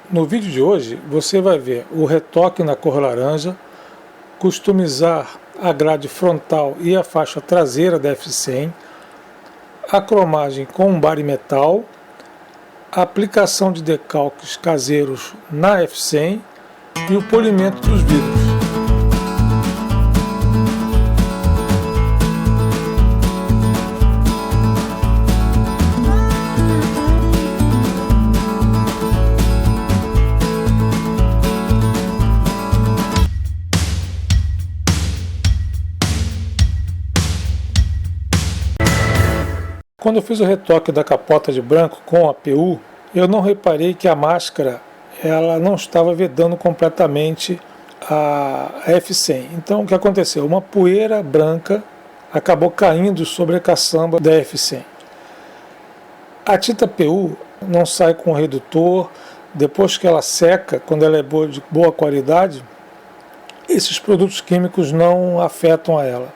No vídeo de hoje você vai ver o retoque na cor laranja, customizar a grade frontal e a faixa traseira da F100, a cromagem com barimetal, a aplicação de decalques caseiros na F100 e o polimento dos vidros. Quando eu fiz o retoque da capota de branco com a PU, eu não reparei que a máscara ela não estava vedando completamente a F100. Então o que aconteceu? Uma poeira branca acabou caindo sobre a caçamba da F100. A tinta PU não sai com redutor, depois que ela seca, quando ela é de boa qualidade, esses produtos químicos não afetam a ela.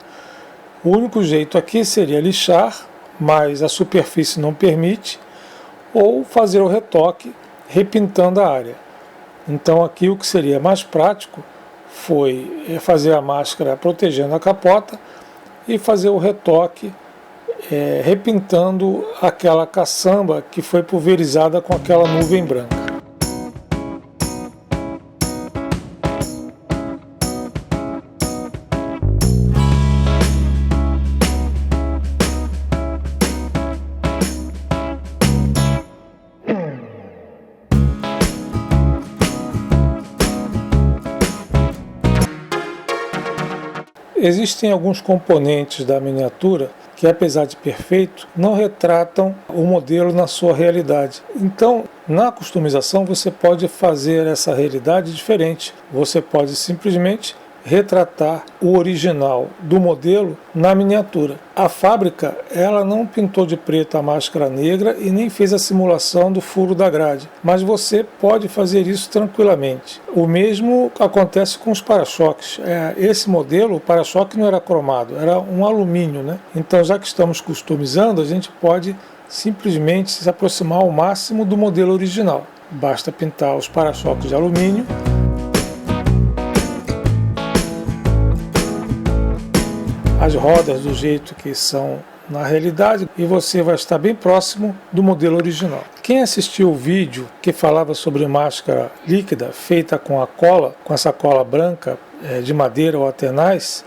O único jeito aqui seria lixar, mas a superfície não permite, ou fazer o retoque repintando a área. Então aqui o que seria mais prático foi fazer a máscara protegendo a capota e fazer o retoque repintando aquela caçamba que foi pulverizada com aquela nuvem branca. Existem alguns componentes da miniatura que, apesar de perfeito, não retratam o modelo na sua realidade. Então, na customização, você pode fazer essa realidade diferente. Você pode simplesmente retratar o original do modelo na miniatura. A fábrica ela não pintou de preto a máscara negra e nem fez a simulação do furo da grade, mas você pode fazer isso tranquilamente. O mesmo acontece com os para-choques. Esse modelo, o para-choque não era cromado, era um alumínio, né? Então, já que estamos customizando, a gente pode simplesmente se aproximar ao máximo do modelo original. Basta pintar os para-choques de alumínio, as rodas do jeito que são na realidade, e você vai estar bem próximo do modelo original. Quem assistiu o vídeo que falava sobre máscara líquida feita com essa cola branca de madeira ou atenais,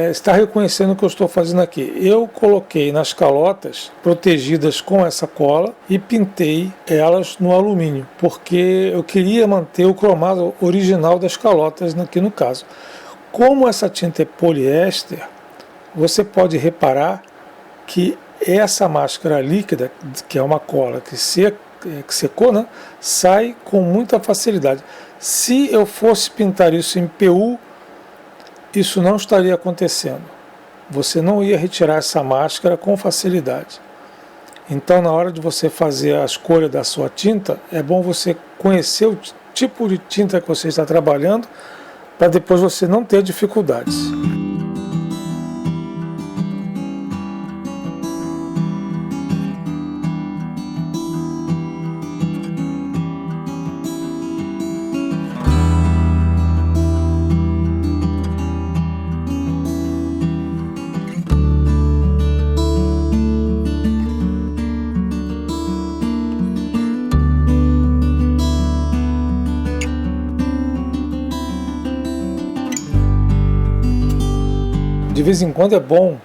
está reconhecendo o que eu estou fazendo aqui. Eu coloquei nas calotas protegidas com essa cola e pintei elas no alumínio, porque eu queria manter o cromado original das calotas aqui no caso. Como essa tinta é poliéster, você pode reparar que essa máscara líquida, que é uma cola que secou, né, sai com muita facilidade. Se eu fosse pintar isso em PU, isso não estaria acontecendo. Você não ia retirar essa máscara com facilidade. Então, na hora de você fazer a escolha da sua tinta, é bom você conhecer o tipo de tinta que você está trabalhando, para depois você não ter dificuldades. De vez em quando é bom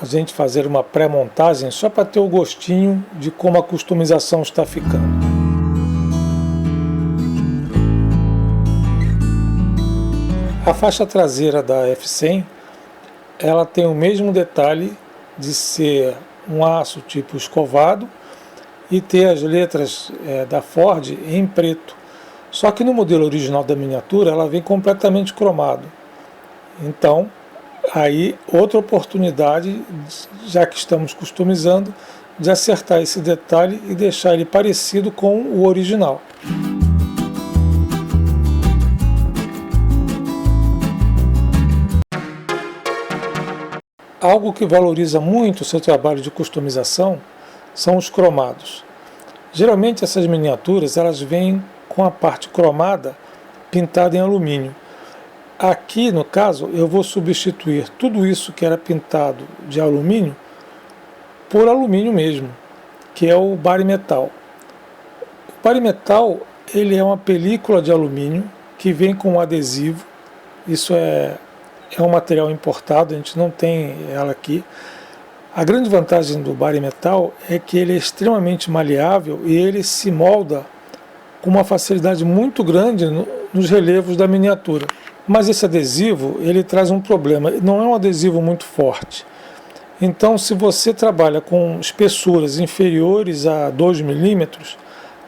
a gente fazer uma pré-montagem só para ter o gostinho de como a customização está ficando. A faixa traseira da F100 ela tem o mesmo detalhe de ser um aço tipo escovado e ter as letras da Ford em preto. Só que no modelo original da miniatura ela vem completamente cromado. Então, aí outra oportunidade, já que estamos customizando, de acertar esse detalhe e deixar ele parecido com o original. Algo que valoriza muito o seu trabalho de customização são os cromados. Geralmente essas miniaturas elas vêm com a parte cromada pintada em alumínio. Aqui, no caso, eu vou substituir tudo isso que era pintado de alumínio por alumínio mesmo, que é o barimetal. O barimetal, ele é uma película de alumínio que vem com um adesivo. Isso é um material importado, a gente não tem ela aqui. A grande vantagem do barimetal é que ele é extremamente maleável e ele se molda com uma facilidade muito grande nos relevos da miniatura. Mas esse adesivo, ele traz um problema, não é um adesivo muito forte. Então, se você trabalha com espessuras inferiores a 2 milímetros,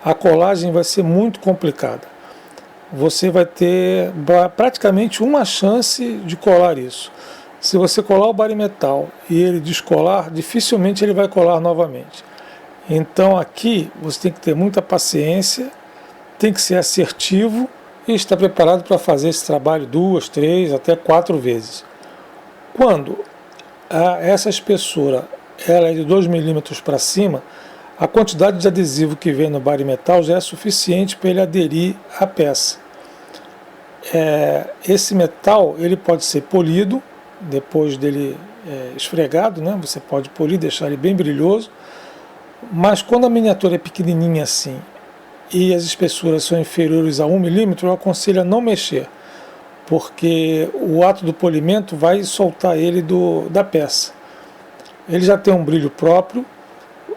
a colagem vai ser muito complicada. Você vai ter praticamente uma chance de colar isso. Se você colar o barimetal e ele descolar, dificilmente ele vai colar novamente. Então aqui você tem que ter muita paciência, tem que ser assertivo e estar preparado para fazer esse trabalho 2, 3, até 4 vezes. Quando essa espessura ela é de 2 milímetros para cima, a quantidade de adesivo que vem no barimetal já é suficiente para ele aderir à peça. Esse metal ele pode ser polido depois dele esfregado, né? Você pode polir, deixar ele bem brilhoso, mas quando a miniatura é pequenininha assim e as espessuras são inferiores a 1 milímetro, eu aconselho a não mexer, porque o ato do polimento vai soltar ele da peça. Ele já tem um brilho próprio,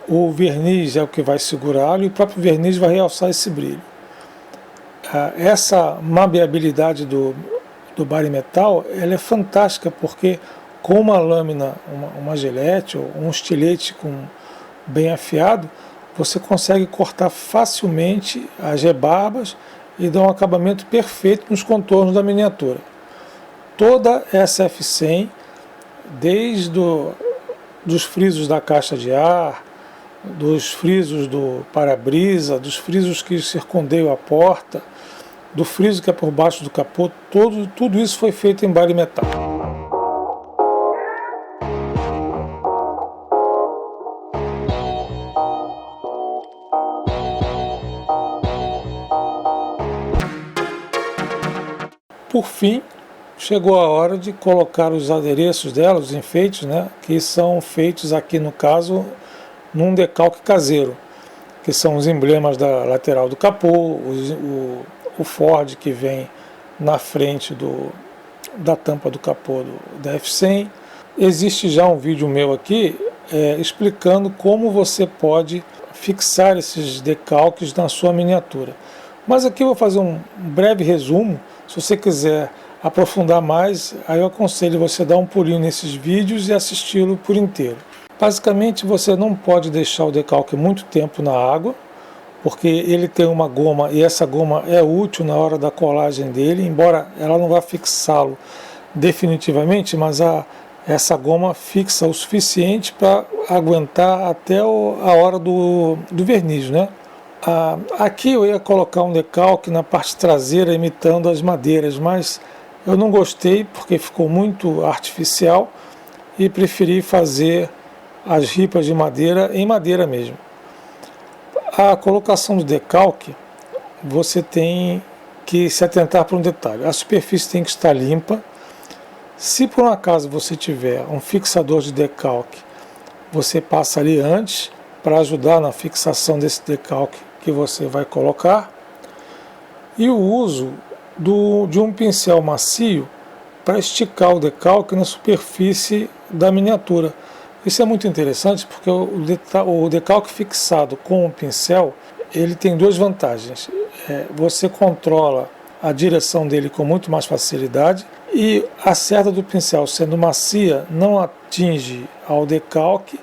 o verniz é o que vai segurá-lo e o próprio verniz vai realçar esse brilho. Essa maleabilidade do barimetal, ela é fantástica porque com uma lâmina, uma gilete ou um estilete bem afiado, você consegue cortar facilmente as rebarbas e dar um acabamento perfeito nos contornos da miniatura. Toda essa F100, desde dos frisos da caixa de ar, dos frisos do para-brisa, dos frisos que circundeiam a porta, do friso que é por baixo do capô, tudo isso foi feito em barimetal. Por fim, chegou a hora de colocar os adereços dela, os enfeites, né, que são feitos aqui no caso num decalque caseiro, que são os emblemas da lateral do capô, o Ford que vem na frente da tampa do capô da F100. Existe já um vídeo meu aqui explicando como você pode fixar esses decalques na sua miniatura. Mas aqui eu vou fazer um breve resumo. Se você quiser aprofundar mais, aí eu aconselho você dar um pulinho nesses vídeos e assisti-lo por inteiro. Basicamente você não pode deixar o decalque muito tempo na água, porque ele tem uma goma e essa goma é útil na hora da colagem dele, embora ela não vá fixá-lo definitivamente, mas essa goma fixa o suficiente para aguentar até a hora do verniz, né? Aqui eu ia colocar um decalque na parte traseira imitando as madeiras, mas eu não gostei porque ficou muito artificial e preferi fazer as ripas de madeira em madeira mesmo. A colocação do decalque, você tem que se atentar para um detalhe. A superfície tem que estar limpa. Se por um acaso você tiver um fixador de decalque, você passa ali antes para ajudar na fixação desse decalque que você vai colocar. E o uso de um pincel macio para esticar o decalque na superfície da miniatura. Isso é muito interessante porque o decalque fixado com o pincel, ele tem duas vantagens. Você controla a direção dele com muito mais facilidade e a cerda do pincel, sendo macia, não atinge ao decalque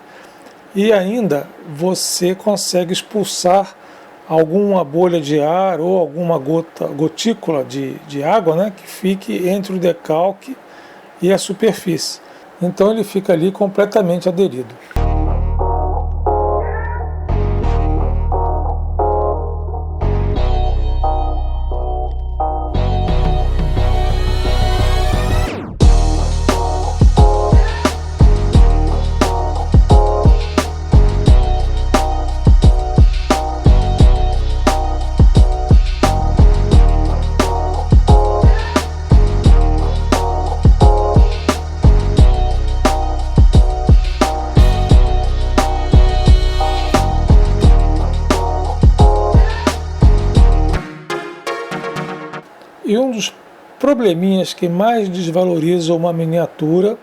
e ainda você consegue expulsar alguma bolha de ar ou alguma gotícula de água, né, que fique entre o decalque e a superfície. Então ele fica ali completamente aderido. E um dos probleminhas que mais desvaloriza uma miniatura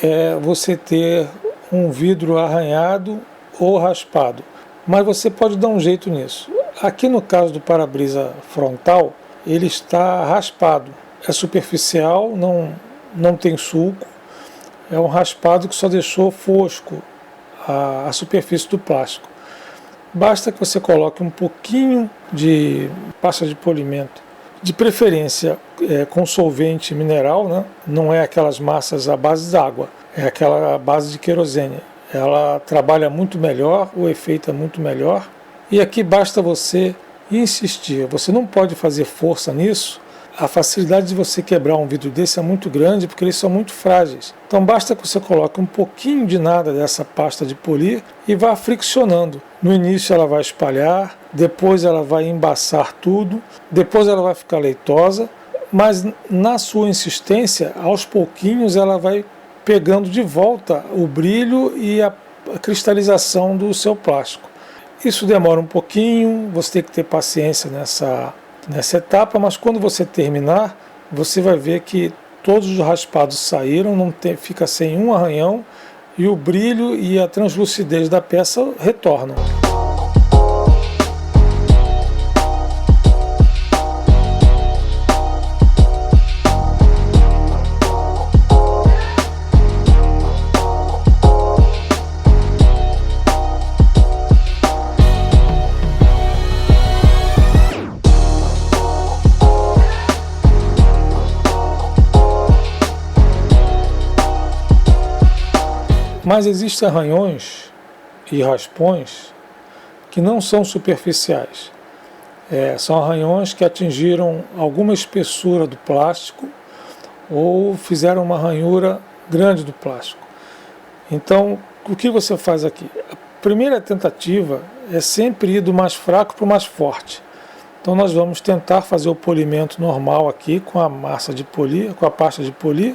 é você ter um vidro arranhado ou raspado. Mas você pode dar um jeito nisso. Aqui no caso do para-brisa frontal, ele está raspado. É superficial, não tem sulco. É um raspado que só deixou fosco a superfície do plástico. Basta que você coloque um pouquinho de pasta de polimento, de preferência com solvente mineral, né? Não é aquelas massas à base d'água, é aquela à base de querosene. Ela trabalha muito melhor, o efeito é muito melhor. E aqui basta você insistir, você não pode fazer força nisso. A facilidade de você quebrar um vidro desse é muito grande porque eles são muito frágeis. Então basta que você coloque um pouquinho de nada dessa pasta de polir e vá friccionando. No início ela vai espalhar, depois ela vai embaçar tudo, depois ela vai ficar leitosa, mas na sua insistência, aos pouquinhos ela vai pegando de volta o brilho e a cristalização do seu plástico. Isso demora um pouquinho, você tem que ter paciência nessa etapa, mas quando você terminar, você vai ver que todos os raspados saíram, fica sem um arranhão e o brilho e a translucidez da peça retornam. Mas existem arranhões e raspões que não são superficiais. São arranhões que atingiram alguma espessura do plástico ou fizeram uma ranhura grande do plástico. Então, o que você faz aqui? A primeira tentativa é sempre ir do mais fraco para o mais forte. Então nós vamos tentar fazer o polimento normal aqui com a massa de polir, com a pasta de polir.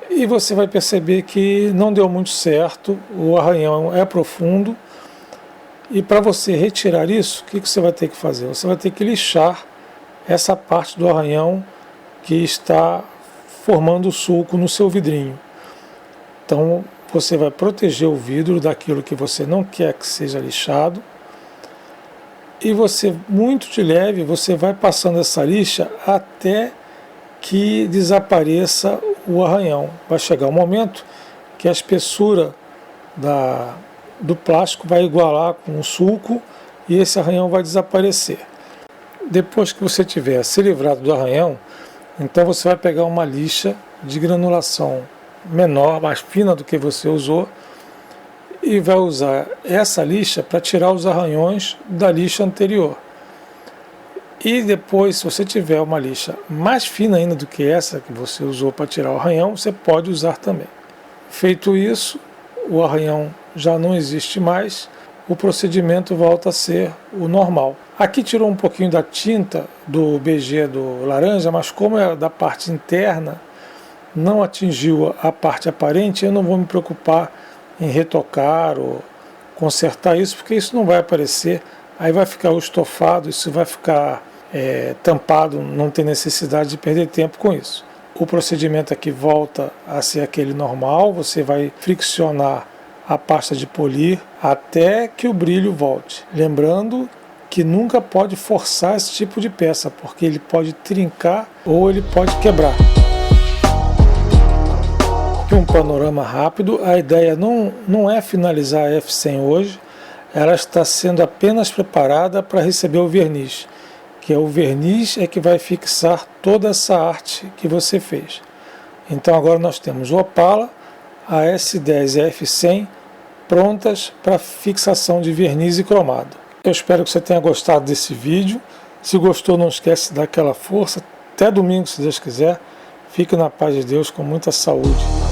E você vai perceber que não deu muito certo, o arranhão é profundo. E para você retirar isso, o que você vai ter que fazer? Você vai ter que lixar essa parte do arranhão que está formando o sulco no seu vidrinho. Então você vai proteger o vidro daquilo que você não quer que seja lixado. E você, muito de leve, você vai passando essa lixa até que desapareça o arranhão. Vai chegar um momento que a espessura do plástico vai igualar com o sulco e esse arranhão vai desaparecer. Depois que você tiver se livrado do arranhão, então você vai pegar uma lixa de granulação menor, mais fina do que você usou, e vai usar essa lixa para tirar os arranhões da lixa anterior. E depois, se você tiver uma lixa mais fina ainda do que essa que você usou para tirar o arranhão, você pode usar também. Feito isso, o arranhão já não existe mais, o procedimento volta a ser o normal. Aqui tirou um pouquinho da tinta do BG do laranja, mas como é da parte interna, não atingiu a parte aparente, eu não vou me preocupar em retocar ou consertar isso, porque isso não vai aparecer, aí vai ficar o estofado, isso vai ficar tampado, não tem necessidade de perder tempo com isso. O procedimento aqui volta a ser aquele normal, você vai friccionar a pasta de polir até que o brilho volte. Lembrando que nunca pode forçar esse tipo de peça, porque ele pode trincar ou ele pode quebrar. Aqui um panorama rápido, a ideia não é finalizar a F100 hoje, ela está sendo apenas preparada para receber o verniz, que é o verniz que vai fixar toda essa arte que você fez. Então agora nós temos o Opala, a S10 e a F100 prontas para fixação de verniz e cromado. Eu espero que você tenha gostado desse vídeo. Se gostou, não esquece de dar aquela força. Até domingo, se Deus quiser. Fique na paz de Deus, com muita saúde.